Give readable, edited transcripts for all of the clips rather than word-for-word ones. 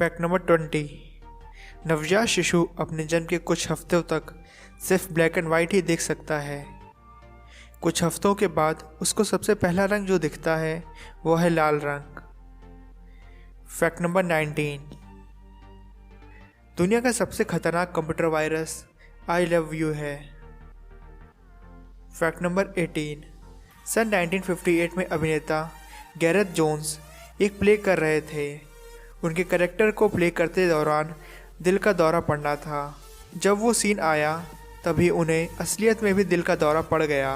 Fact number 20। नवजात शिशु अपने जन्म के कुछ हफ्तों तक सिर्फ ब्लैक एंड वाइट ही देख सकता है। कुछ हफ्तों के बाद उसको सबसे पहला रंग जो दिखता है वो है लाल रंग। Fact number 19। दुनिया का सबसे खतरनाक computer virus I love you है। Fact number 18। सन 1958 में अभिनेता गैरेथ जोन्स एक प्ले कर रहे थे। उनके कैरेक्टर को प्ले करते दौरान दिल का दौरा पड़ना था। जब वो सीन आया तभी उन्हें असलियत में भी दिल का दौरा पड़ गया,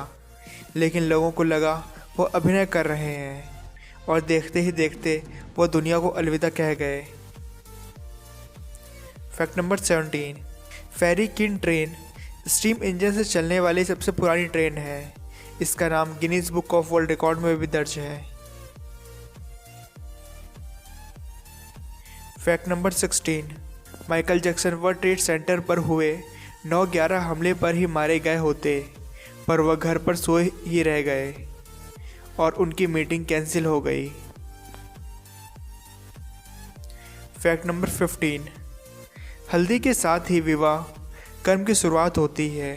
लेकिन लोगों को लगा वो अभिनय कर रहे हैं और देखते ही देखते वो दुनिया को अलविदा कह गए। Fact number 17। फेरी किन ट्रेन स्टीम इंजन से चलने वाली सबसे पुरानी ट्रेन है। इसका नाम Guinness book of world record में भी दर्ज है। Fact number 16। Michael Jackson world trade centre पर हुए 9/11 हमले पर ही मारे गए होते, पर वह घर पर सोए ही रह गए और उनकी मीटिंग कैंसिल हो गई। Fact number 15। हल्दी के साथ ही विवाह कर्म की शुरुआत होती है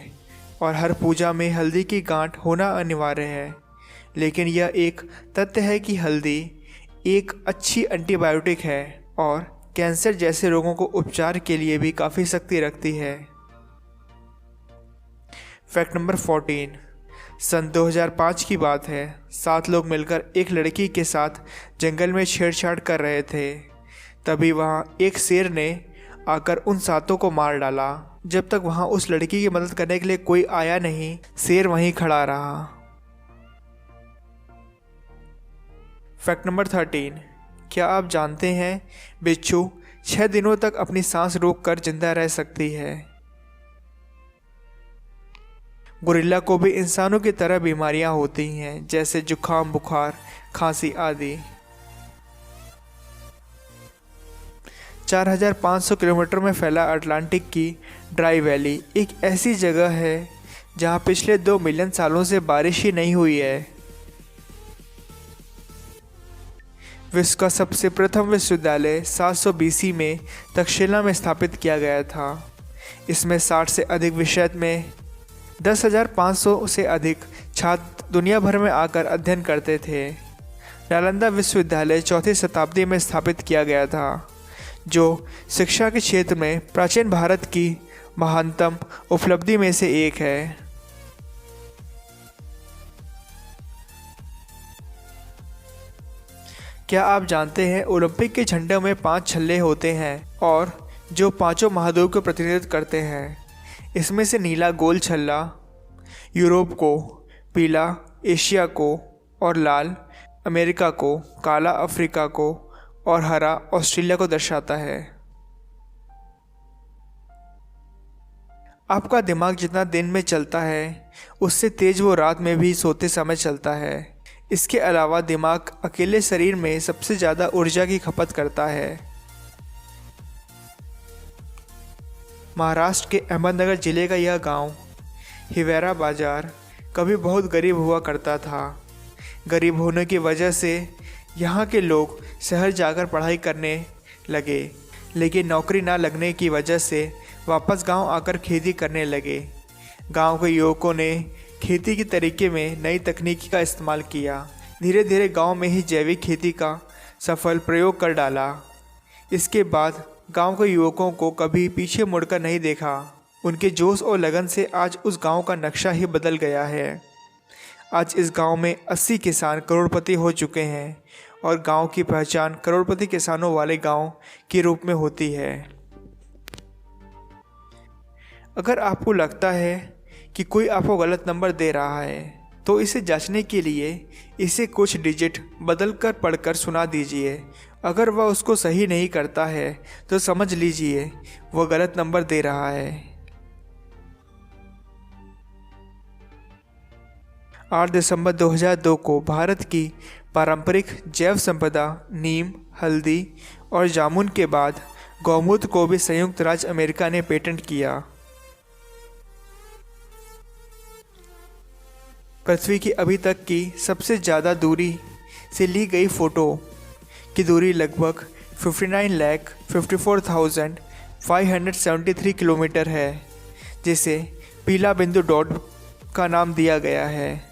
और हर पूजा में हल्दी की गांठ होना अनिवार्य है, लेकिन यह एक तथ्य है कि हल्दी एक अच्छी एंटीबायोटिक है और कैंसर जैसे रोगों को उपचार के लिए भी काफ़ी शक्ति रखती है। Fact number 14। सन 2005 की बात है। 7 लोग मिलकर एक लड़की के साथ जंगल में छेड़छाड़ कर रहे थे। तभी वहाँ एक शेर ने आकर उन 7 को मार डाला। जब तक वहाँ उस लड़की की मदद करने के लिए कोई आया नहीं, शेर वहीं खड़ा रहा। Fact number 13। क्या आप जानते हैं बिच्छू 6 दिनों तक अपनी सांस रोककर जिंदा रह सकती है। गोरिल्ला को भी इंसानों की तरह बीमारियां होती हैं, जैसे जुखाम, बुखार, खांसी आदि। 4500 किलोमीटर में फैला अटलांटिक की ड्राई वैली एक ऐसी जगह है जहां पिछले 2 मिलियन सालों से बारिश ही नहीं हुई है। विश्व का सबसे प्रथम विश्वविद्यालय 700 BC में तक्षशिला में स्थापित किया गया था। इसमें 60 से अधिक विषय में 10,500 से अधिक छात्र दुनिया भर में आकर अध्ययन करते थे। नालंदा विश्वविद्यालय 4वीं शताब्दी में स्थापित किया गया था, जो शिक्षा के क्षेत्र में प्राचीन भारत की महानतम उपलब्धि में से एक है। क्या आप जानते हैं ओलंपिक के झंडे में 5 छल्ले होते हैं और जो 5 महाद्वीप को प्रतिनिधित्व करते हैं। इसमें से नीला गोल छल्ला यूरोप को, पीला एशिया को और लाल अमेरिका को, काला अफ्रीका को और हरा ऑस्ट्रेलिया को दर्शाता है। आपका दिमाग जितना दिन में चलता है उससे तेज वो रात में भी सोते समय चलता है। इसके अलावा दिमाग अकेले शरीर में सबसे ज़्यादा ऊर्जा की खपत करता है। महाराष्ट्र के अहमदनगर जिले का यह गांव हिवेरा बाजार कभी बहुत गरीब हुआ करता था। गरीब होने की वजह से यहाँ के लोग शहर जाकर पढ़ाई करने लगे, लेकिन नौकरी ना लगने की वजह से वापस गांव आकर खेती करने लगे। गांव के युवकों ने खेती के तरीके में नई तकनीकी का इस्तेमाल किया। धीरे धीरे गांव में ही जैविक खेती का सफल प्रयोग कर डाला। इसके बाद गांव के युवकों को कभी पीछे मुड़कर नहीं देखा। उनके जोश और लगन से आज उस गांव का नक्शा ही बदल गया है। आज इस गांव में 80 किसान करोड़पति हो चुके हैं और गांव की पहचान करोड़पति किसानों वाले गांव के रूप में होती है। अगर आपको लगता है कि कोई आपको गलत नंबर दे रहा है तो इसे जांचने के लिए इसे कुछ डिजिट बदलकर पढ़कर सुना दीजिए। अगर वह उसको सही नहीं करता है तो समझ लीजिए वह गलत नंबर दे रहा है। 8 दिसंबर 2002 को भारत की पारंपरिक जैव संपदा नीम, हल्दी और जामुन के बाद गौमूत्र को भी संयुक्त राज्य अमेरिका ने पेटेंट किया। पृथ्वी की अभी तक की सबसे ज़्यादा दूरी से ली गई फ़ोटो की दूरी लगभग 59,54,573 किलोमीटर है, जिसे पीला बिंदु डॉट का नाम दिया गया है।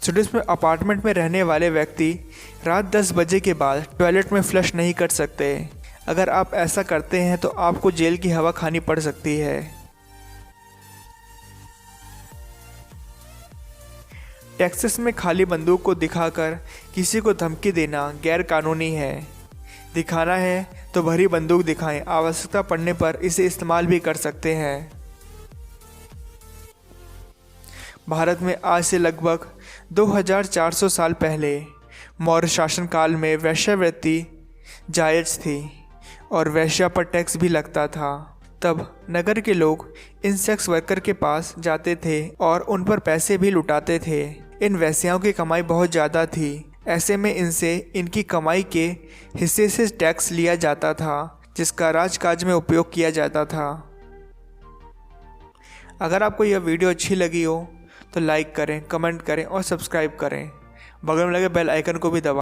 स्टूडेंट्स में अपार्टमेंट में रहने वाले व्यक्ति रात 10 बजे के बाद टॉयलेट में फ्लश नहीं कर सकते। अगर आप ऐसा करते हैं तो आपको जेल की हवा खानी पड़ सकती है। टेक्सास में खाली बंदूक को दिखाकर किसी को धमकी देना गैर कानूनी है। दिखाना है तो भरी बंदूक दिखाएं, आवश्यकता पड़ने पर इसे इस्तेमाल भी कर सकते हैं। भारत में आज से लगभग 2400 साल पहले मौर्य शासनकाल में वेश्यावृत्ति जायज़ थी और वेश्या पर टैक्स भी लगता था। तब नगर के लोग इन सेक्स वर्कर के पास जाते थे और उन पर पैसे भी लुटाते थे। इन वेश्याओं की कमाई बहुत ज़्यादा थी, ऐसे में इनसे इनकी कमाई के हिस्से से टैक्स लिया जाता था, जिसका राजकाज में उपयोग किया जाता था। अगर आपको यह वीडियो अच्छी लगी हो तो लाइक करें, कमेंट करें और सब्सक्राइब करें। बगल में लगे बेल आइकन को भी दबाएं।